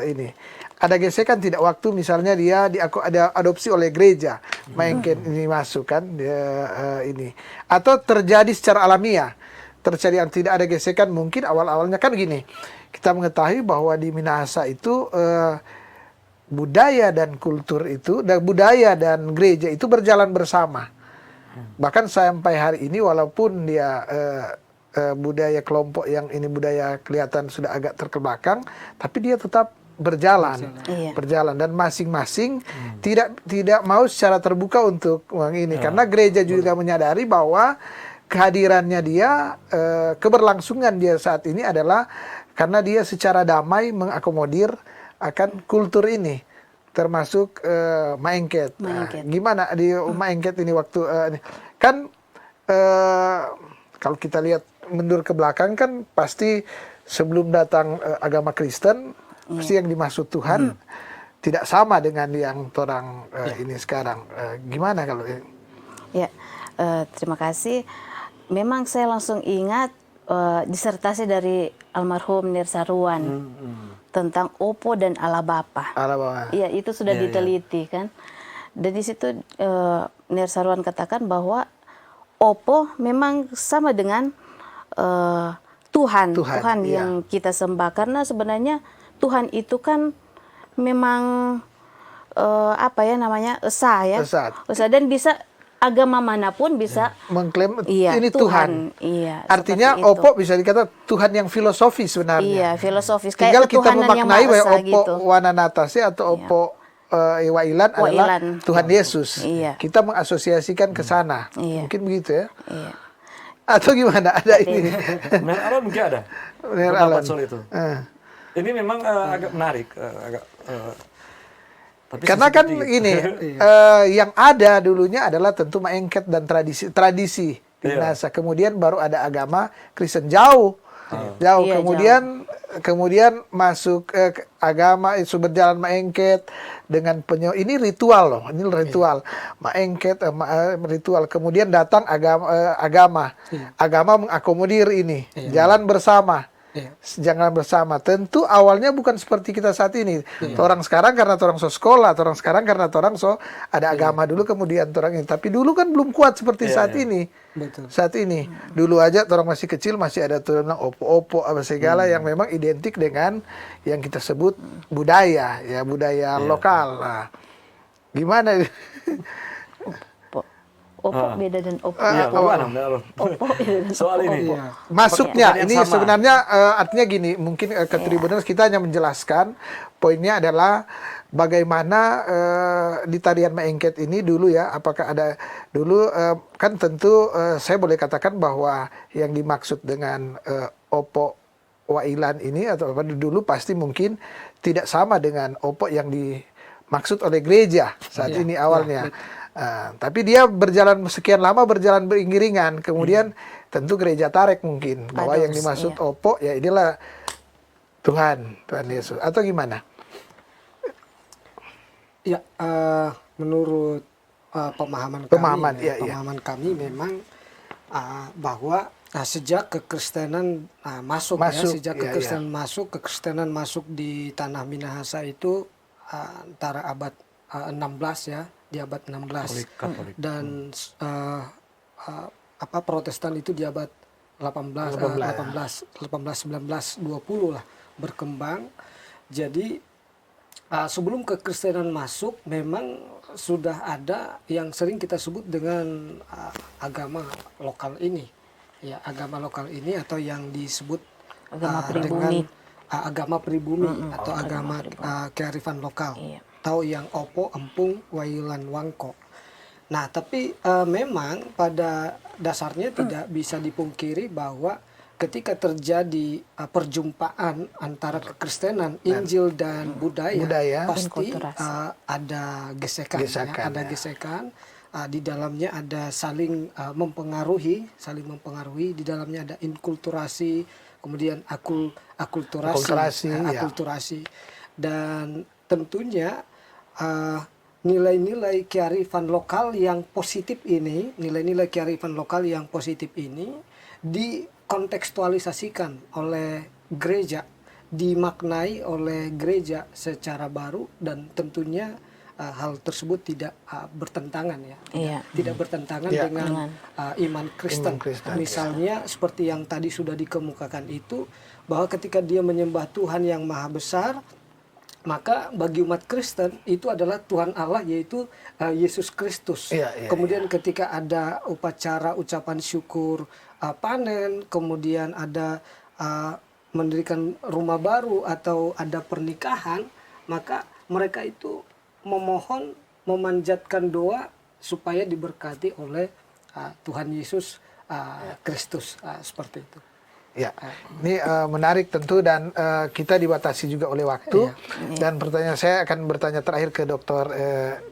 ini. Ada gesekan tidak waktu misalnya dia ada adopsi oleh gereja, Maengket ini masuk kan dia, ini atau terjadi secara alamiah. Terjadi yang tidak ada gesekan mungkin awal-awalnya kan gini. Kita mengetahui bahwa di Minahasa itu budaya dan kultur itu, dan budaya dan gereja itu berjalan bersama. Bahkan sampai hari ini walaupun dia budaya kelompok yang ini budaya kelihatan sudah agak terkebelakang, tapi dia tetap berjalan. Berjalan dan masing-masing tidak mau secara terbuka untuk ini karena gereja juga menyadari bahwa kehadirannya dia, keberlangsungan dia saat ini adalah karena dia secara damai mengakomodir akan kultur ini, termasuk Maengket. Nah, gimana di Maengket ini waktu kan kalau kita lihat mundur ke belakang kan pasti sebelum datang agama Kristen pasti yang dimaksud Tuhan tidak sama dengan yang orang ini sekarang. Gimana kalau Ya, terima kasih. Memang saya langsung ingat disertasi dari almarhum Nir Saruan tentang Opo dan Allah Bapa. Iya, itu sudah diteliti kan. Dan di situ Nir Saruan katakan bahwa Opo memang sama dengan Tuhan yang kita sembah, karena sebenarnya Tuhan itu kan memang esa ya. Esa dan bisa agama manapun bisa mengklaim ini Tuhan. Iya. Artinya Opo bisa dikata Tuhan yang filosofis sebenarnya. Iya, filosofis. Tinggal kayak kita memaknai bahwa Opo gitu. Wananatase atau Opo Wailan adalah Tuhan Yesus. Iya. Kita mengasosiasikan ke sana. Iya. Mungkin begitu ya. Iya. Atau gimana? Ada ini. Menurut Alan mungkin ada. Menurut pendapat Alan. soal itu. Ini memang agak menarik, tapi karena kan sedikit. ini yang ada dulunya adalah tentu Maengket dan tradisi di Minahasa. Kemudian baru ada agama Kristen jauh. Iya, Kemudian masuk agama itu berjalan Maengket dengan ini ritual loh, ini ritual Maengket ritual. Kemudian datang agama mengakomodir ini, jalan bersama. Jangan bersama. Tentu awalnya bukan seperti kita saat ini. Orang sekarang karena orang so sekolah, orang sekarang karena orang so ada agama dulu kemudian orang ini. Tapi dulu kan belum kuat seperti saat ini. Betul. Saat ini. Dulu aja orang masih kecil masih ada bilang opo-opo apa segala yang memang identik dengan yang kita sebut budaya, ya budaya lokal. Nah, gimana? Opo beda dan Opo. Iya, Opo beda dan soal ini. Masuknya Pertanyaan ini sama. sebenarnya artinya gini, mungkin ke Tribuners kita hanya menjelaskan poinnya adalah bagaimana di tarian Maengket ini dulu ya, apakah ada dulu kan tentu saya boleh katakan bahwa yang dimaksud dengan Opo Wailan ini atau apa dulu pasti mungkin tidak sama dengan Opo yang dimaksud oleh gereja saat ini awalnya. Tapi dia berjalan sekian lama berjalan beriringan, kemudian tentu gereja tarik mungkin bahwa yang dimaksud Opo ya inilah Tuhan Yesus atau gimana? Ya, menurut pemahaman kami memang bahwa sejak kekristenan kekristenan masuk di tanah Minahasa itu antara abad 16 ya, di abad 16 Katolik. dan Protestan itu di abad 18 19 20 lah berkembang. Jadi sebelum kekristenan masuk memang sudah ada yang sering kita sebut dengan agama lokal ini. Ya, agama lokal ini atau yang disebut dengan agama pribumi atau agama kearifan lokal. Iya. Atau yang Opo, Empung, Wailan, Wangko. Nah, tapi memang pada dasarnya tidak bisa dipungkiri bahwa ketika terjadi perjumpaan antara kekristenan, Injil dan budaya pasti ada gesekan. Gesekan. Di dalamnya ada saling mempengaruhi. Di dalamnya ada inkulturasi, kemudian akulturasi. Dan tentunya nilai-nilai kearifan lokal yang positif ini, nilai-nilai kearifan lokal yang positif ini dikontekstualisasikan oleh gereja, dimaknai oleh gereja secara baru, dan tentunya hal tersebut tidak bertentangan ya, Iya. tidak bertentangan Iya. dengan iman Kristen. Iman Kristen, Misalnya seperti yang tadi sudah dikemukakan itu, bahwa ketika dia menyembah Tuhan yang maha besar, maka bagi umat Kristen itu adalah Tuhan Allah, yaitu Yesus Kristus. Iya, iya, Kemudian ketika ada upacara ucapan syukur panen, kemudian ada mendirikan rumah baru atau ada pernikahan, maka mereka itu memohon, memanjatkan doa supaya diberkati oleh Tuhan Yesus Kristus, seperti itu. Ya, ini menarik tentu, dan kita dibatasi juga oleh waktu. Dan pertanyaan saya akan bertanya terakhir ke Dr.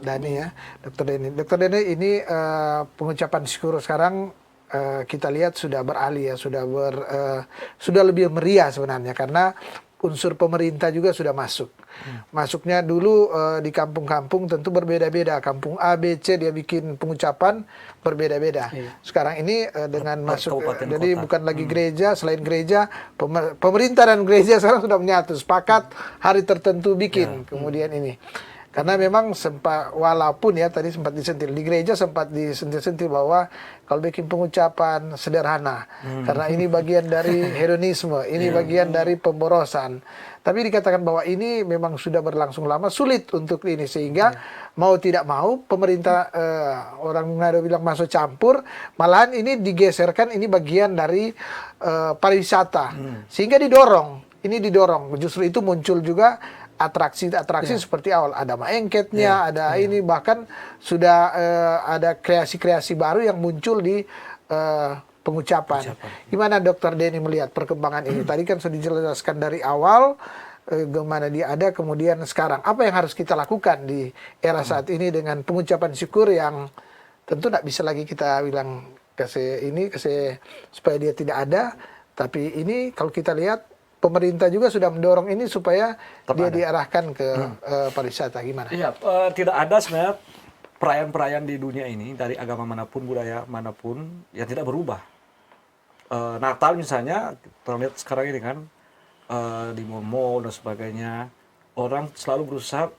Dhani ya, Dr. Dhani. Dr. Dhani, ini pengucapan syukur sekarang kita lihat sudah beralih ya, sudah lebih meriah sebenarnya, karena unsur pemerintah juga sudah masuk. Masuknya dulu di kampung-kampung tentu berbeda-beda. Kampung A, B, C dia bikin pengucapan berbeda-beda. Sekarang ini dengan masuk, kabupaten, jadi kota. bukan lagi gereja, selain gereja, pemerintah dan gereja sekarang sudah menyatu, sepakat hari tertentu bikin. Kemudian ini. Karena memang sempat, walaupun ya tadi sempat disentil, di gereja sempat disentil-sentil bahwa kalau bikin pengucapan sederhana, karena ini bagian dari hedonisme, ini bagian dari pemborosan. Tapi dikatakan bahwa ini memang sudah berlangsung lama, sulit untuk ini, sehingga mau tidak mau pemerintah, orang Manado bilang masuk campur, malahan ini digeserkan, ini bagian dari pariwisata, sehingga didorong, ini didorong, justru itu muncul juga atraksi-atraksi seperti awal, ada maengketnya, ada ini, bahkan sudah ada kreasi-kreasi baru yang muncul di pengucapan. Gimana Dr. Dhani melihat perkembangan ini? Tadi kan sudah dijelaskan dari awal gimana dia ada, kemudian sekarang apa yang harus kita lakukan di era saat ini dengan pengucapan syukur yang tentu tidak bisa lagi kita bilang supaya dia tidak ada, tapi ini kalau kita lihat pemerintah juga sudah mendorong ini supaya dia diarahkan ke pariwisata. Gimana? Iya, tidak ada sebenarnya perayaan-perayaan di dunia ini dari agama manapun, budaya manapun yang tidak berubah. Natal misalnya, kita lihat sekarang ini kan di mall dan sebagainya, orang selalu berusaha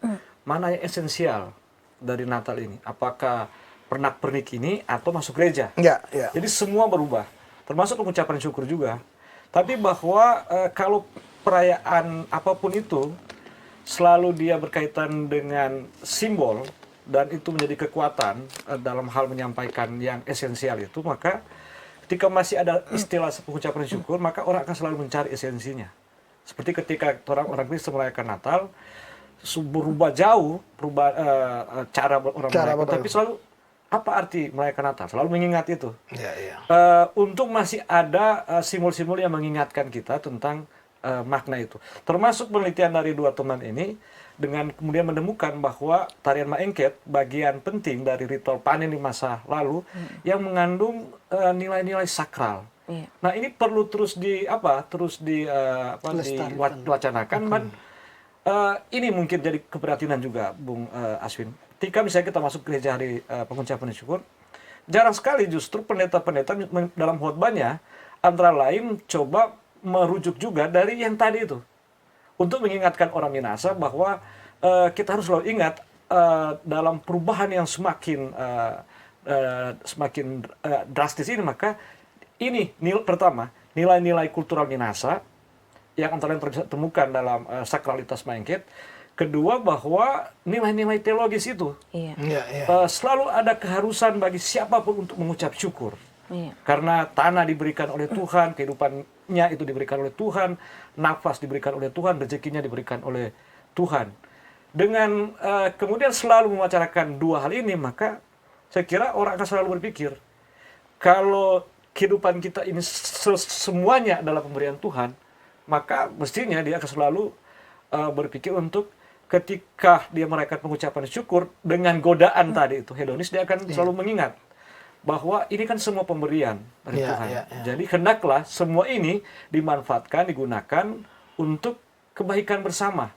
mana yang esensial dari Natal ini. Apakah pernak-pernik ini atau masuk gereja? Ya, ya. Jadi semua berubah, termasuk pengucapan syukur juga. Tapi bahwa kalau perayaan apapun itu selalu dia berkaitan dengan simbol dan itu menjadi kekuatan dalam hal menyampaikan yang esensial itu, maka ketika masih ada istilah pengucapan syukur, maka orang akan selalu mencari esensinya. Seperti ketika orang Kristen merayakan Natal, berubah jauh, cara orang merayakan, tapi selalu apa arti merayakan Natal? Selalu mengingat itu. Ya, ya. Untuk masih ada simbol-simbol yang mengingatkan kita tentang makna itu. Termasuk penelitian dari dua teman ini dengan kemudian menemukan bahwa tarian maengket bagian penting dari ritual panen di masa lalu yang mengandung nilai-nilai sakral. Iya. Nah, ini perlu terus diwacanakan, dan ini mungkin jadi keprihatinan juga, Bung Aswin. Ketika misalnya kita masuk gereja hari pengucapan syukur, jarang sekali justru pendeta-pendeta dalam khotbahnya antara lain coba merujuk juga dari yang tadi itu, untuk mengingatkan orang Minahasa bahwa kita harus selalu ingat dalam perubahan yang semakin drastis ini, maka ini pertama nilai-nilai kultural Minahasa yang antara lain temukan dalam sakralitas maengket. Kedua, bahwa nilai-nilai teologis itu selalu ada keharusan bagi siapapun untuk mengucap syukur. Karena tanah diberikan oleh Tuhan, kehidupannya itu diberikan oleh Tuhan, nafas diberikan oleh Tuhan, rezekinya diberikan oleh Tuhan. Dengan kemudian selalu mewacanakan dua hal ini, maka saya kira orang akan selalu berpikir, kalau kehidupan kita ini semuanya adalah pemberian Tuhan, maka mestinya dia akan selalu berpikir untuk ketika dia merayakan pengucapan syukur dengan godaan tadi itu hedonis, dia akan selalu mengingat bahwa ini kan semua pemberian dari Tuhan. Jadi hendaklah semua ini dimanfaatkan, digunakan untuk kebaikan bersama.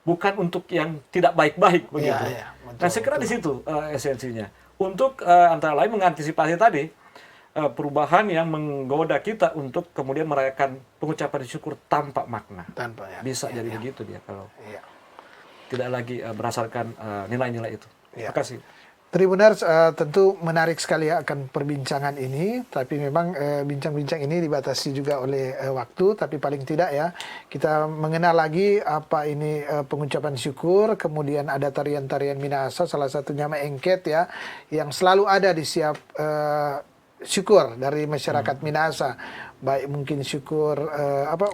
bukan untuk yang tidak baik-baik begitu. Iya, betul, Nah, saya kira di situ esensinya. Untuk antara lain mengantisipasi tadi perubahan yang menggoda kita untuk kemudian merayakan pengucapan syukur tanpa makna. Tanpa ya. Bisa jadi begitu dia kalau Iya. tidak lagi berdasarkan nilai-nilai itu. Iya. Terima kasih. Tribuners, tentu menarik sekali ya akan perbincangan ini, tapi memang bincang-bincang ini dibatasi juga oleh waktu, tapi paling tidak ya kita mengenal lagi apa ini pengucapan syukur, kemudian ada tarian-tarian Minahasa, salah satunya Maengket ya, yang selalu ada di setiap syukur dari masyarakat Minahasa, baik mungkin syukur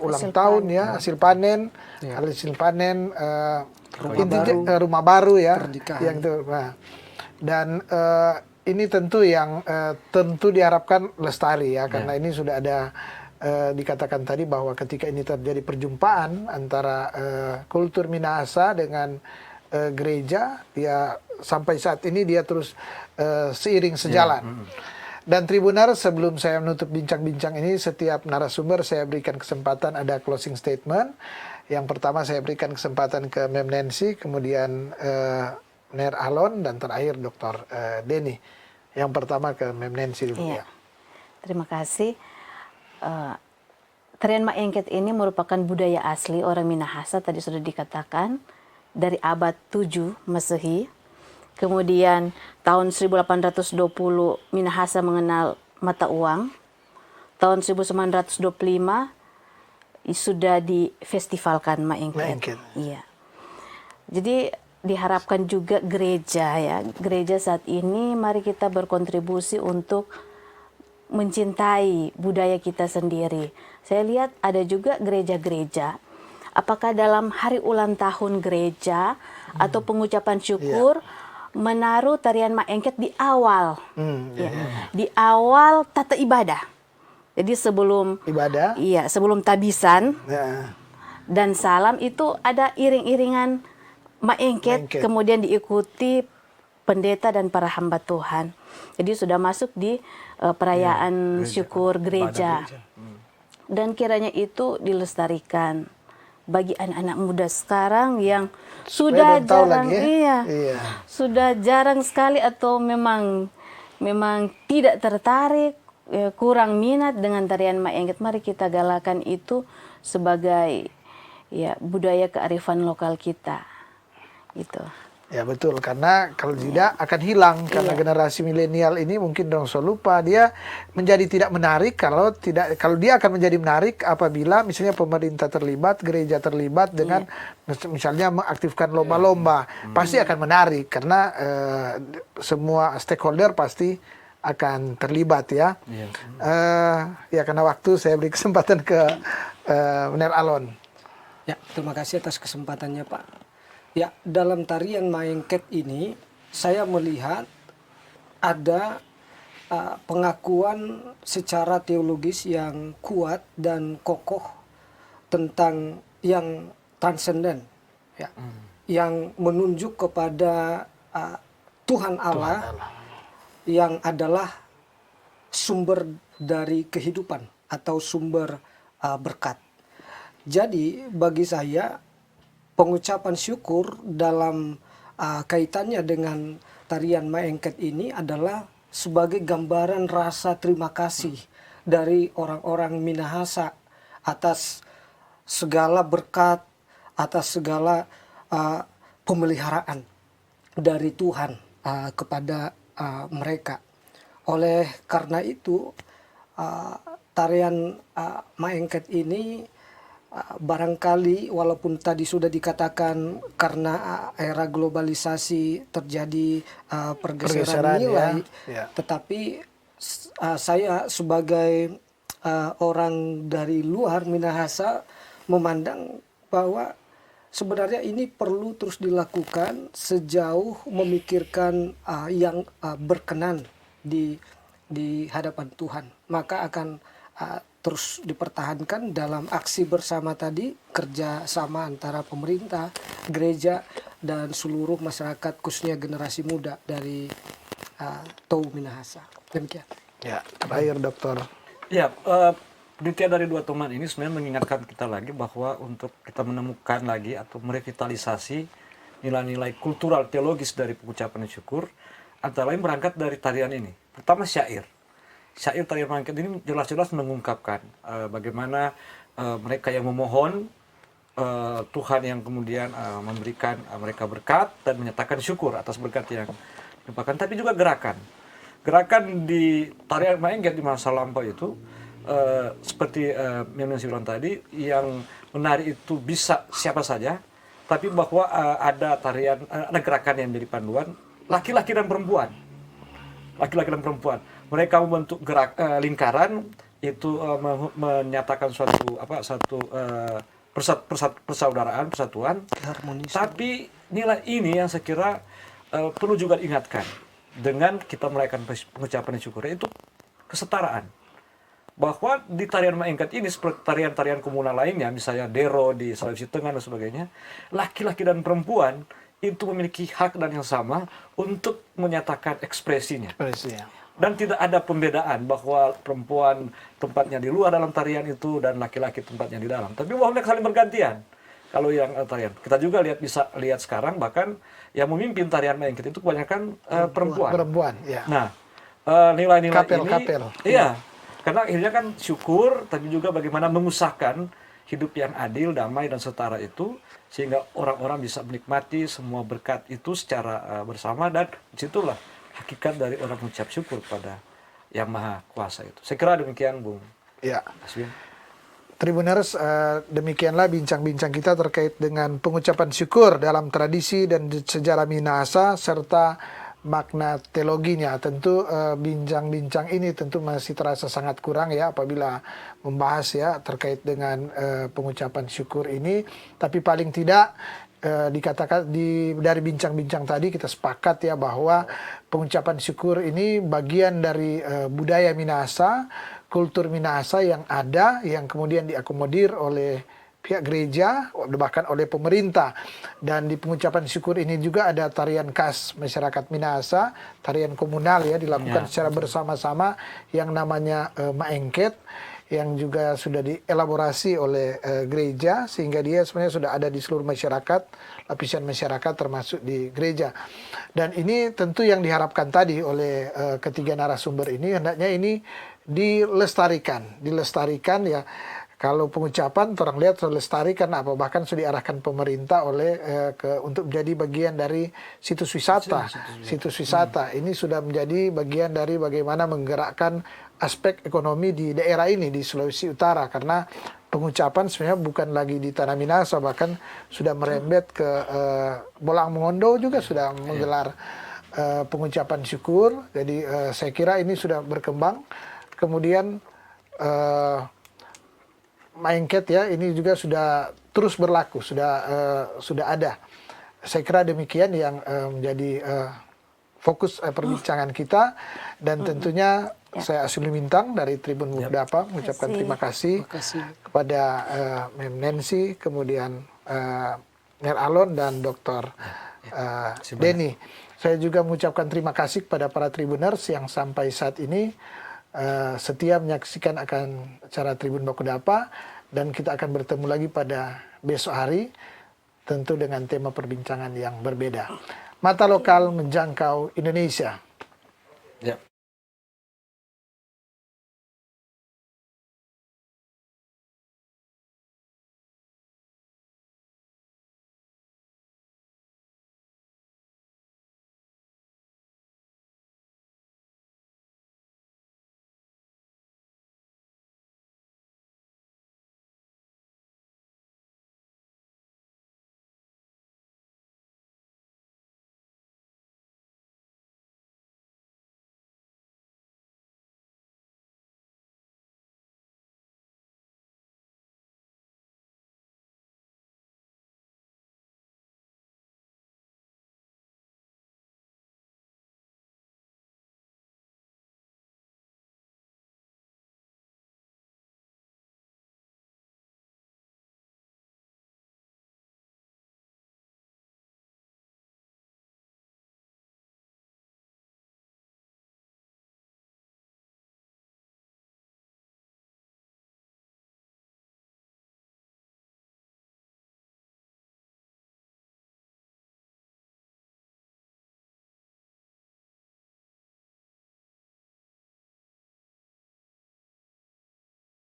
ulang Hasil tahun panen. ya, hasil panen, Ya. hasil panen, Rumah rumah baru ya, pernikahan. yang itu. Nah, dan ini tentu yang tentu diharapkan lestari ya, karena ini sudah ada dikatakan tadi bahwa ketika ini terjadi perjumpaan antara kultur Minahasa dengan gereja, dia sampai saat ini dia terus seiring sejalan. Dan Tribunar, sebelum saya menutup bincang-bincang ini, setiap narasumber saya berikan kesempatan ada closing statement. Yang pertama saya berikan kesempatan ke Mem Nancy, kemudian Ner Alon, dan terakhir Dr. Denny. Yang pertama ke Mem Nancy dulu ya. Iya. Terima kasih. Tarian Maengket ini merupakan budaya asli orang Minahasa, tadi sudah dikatakan, dari abad 7 Masehi. Kemudian tahun 1820 Minahasa mengenal mata uang. Tahun 1925 sudah difestivalkan Maengket. Maengket. Iya. Jadi diharapkan juga gereja ya. Gereja saat ini mari kita berkontribusi untuk mencintai budaya kita sendiri. Saya lihat ada juga gereja-gereja. Apakah dalam hari ulang tahun gereja atau pengucapan syukur menaruh tarian Maengket di awal. Di awal tata ibadah. Jadi sebelum Ibadah. iya, sebelum tabisan Ya. dan salam itu ada iring-iringan Maengket, Maengket. kemudian diikuti pendeta dan para hamba Tuhan. Jadi sudah masuk di perayaan syukur gereja. Dan kiranya itu dilestarikan bagi anak-anak muda sekarang yang sudah dan tahu jarang, lagi ya. Iya. sudah jarang sekali atau memang tidak tertarik, kurang minat dengan tarian Maengket. Mari kita galakan itu sebagai ya budaya kearifan lokal kita. Gitu. Ya betul, karena kalau tidak akan hilang, karena generasi milenial ini mungkin dong lupa, dia menjadi tidak menarik kalau dia akan menjadi menarik apabila misalnya pemerintah terlibat, gereja terlibat dengan misalnya mengaktifkan lomba-lomba, pasti akan menarik karena semua stakeholder pasti akan terlibat ya. Ya karena waktu saya beri kesempatan ke Ner Alon. Ya, terima kasih atas kesempatannya Pak. Ya, dalam tarian Maengket ini saya melihat ada pengakuan secara teologis yang kuat dan kokoh tentang yang transenden, ya, yang menunjuk kepada Tuhan Allah yang adalah sumber dari kehidupan atau sumber berkat. Jadi bagi saya pengucapan syukur dalam kaitannya dengan tarian Maengket ini adalah sebagai gambaran rasa terima kasih dari orang-orang Minahasa atas segala berkat, atas segala pemeliharaan dari Tuhan kepada mereka. Oleh karena itu tarian Maengket ini barangkali walaupun tadi sudah dikatakan karena era globalisasi terjadi pergeseran nilai, tetapi saya sebagai orang dari luar Minahasa memandang bahwa sebenarnya ini perlu terus dilakukan sejauh memikirkan yang berkenan di hadapan Tuhan, maka akan terus dipertahankan dalam aksi bersama tadi, kerja sama antara pemerintah, gereja, dan seluruh masyarakat khususnya generasi muda dari Tou Minahasa. Demikian. Ya, terakhir Dokter. Ya, penelitian dari dua teman ini sebenarnya mengingatkan kita lagi bahwa untuk kita menemukan lagi atau merevitalisasi nilai-nilai kultural teologis dari pengucapan syukur, antara lain berangkat dari tarian ini. Pertama syair. Syair tarian Maengket ini jelas-jelas mengungkapkan bagaimana mereka yang memohon Tuhan yang kemudian memberikan mereka berkat dan menyatakan syukur atas berkat yang dilimpahkan, tapi juga gerakan. Gerakan di tarian Maengket di masa lampau itu seperti yang saya bilang tadi, yang menari itu bisa siapa saja, tapi bahwa ada gerakan yang menjadi panduan laki-laki dan perempuan. Laki-laki dan perempuan. Mereka membentuk lingkaran itu menyatakan satu persaudaraan, persatuan. Tapi nilai ini yang saya kira perlu juga diingatkan dengan kita merayakan pengucapan syukur, itu kesetaraan. Bahwa di tarian Maengket ini seperti tarian-tarian komunal lainnya, misalnya Dero di Sulawesi Tengah dan sebagainya, laki-laki dan perempuan itu memiliki hak dan yang sama untuk menyatakan ekspresinya. Dan tidak ada pembedaan bahwa perempuan tempatnya di luar dalam tarian itu dan laki-laki tempatnya di dalam. Tapi bahwa mereka saling bergantian. Kalau yang tarian, kita juga bisa lihat sekarang bahkan yang memimpin tarian Maengket itu kebanyakan perempuan. Perempuan, ya. Nah, nilai-nilai ini, Kapel. iya, karena akhirnya kan syukur, tapi juga bagaimana mengusahakan hidup yang adil, damai dan setara itu, sehingga orang-orang bisa menikmati semua berkat itu secara bersama, dan disitulah hakikat dari orang mengucap syukur pada Yang Maha Kuasa itu. Saya kira demikian, Bung Ya. Aswin. Tribuners, demikianlah bincang-bincang kita terkait dengan pengucapan syukur dalam tradisi dan sejarah Minahasa serta makna teologinya. Tentu bincang-bincang ini tentu masih terasa sangat kurang ya apabila membahas ya terkait dengan pengucapan syukur ini. Tapi paling tidak dikatakan dari bincang-bincang tadi kita sepakat ya bahwa pengucapan syukur ini bagian dari budaya Minahasa, kultur Minahasa yang ada, yang kemudian diakomodir oleh pihak gereja, bahkan oleh pemerintah. Dan di pengucapan syukur ini juga ada tarian khas masyarakat Minahasa, tarian komunal ya, dilakukan secara bersama-sama yang namanya Maengket, yang juga sudah dielaborasi oleh gereja, sehingga dia sebenarnya sudah ada di seluruh masyarakat, lapisan masyarakat termasuk di gereja. Dan ini tentu yang diharapkan tadi oleh ketiga narasumber ini, hendaknya ini dilestarikan ya. Kalau pengucapan orang lihat dilestarikan apa, bahkan sudah diarahkan pemerintah untuk menjadi bagian dari situs wisata. Situs wisata ini sudah menjadi bagian dari bagaimana menggerakkan aspek ekonomi di daerah ini di Sulawesi Utara, karena pengucapan sebenarnya bukan lagi di Tanah Minahasa, bahkan sudah merembet ke Bolang Mongondo juga sudah menggelar pengucapan syukur. Jadi saya kira ini sudah berkembang. Kemudian Maengket ya ini juga sudah terus berlaku, sudah ada. Saya kira demikian yang menjadi fokus perbincangan kita, dan tentunya saya Aswin Lumintang dari Tribun Bukdapa mengucapkan terima kasih kepada Mem Nancy, kemudian Ner Alon dan Dr. Denny. Saya juga mengucapkan terima kasih kepada para Tribuners yang sampai saat ini setia menyaksikan akan acara Tribun Bakudapa, dan kita akan bertemu lagi pada besok hari tentu dengan tema perbincangan yang berbeda. Mata lokal menjangkau Indonesia. Ya.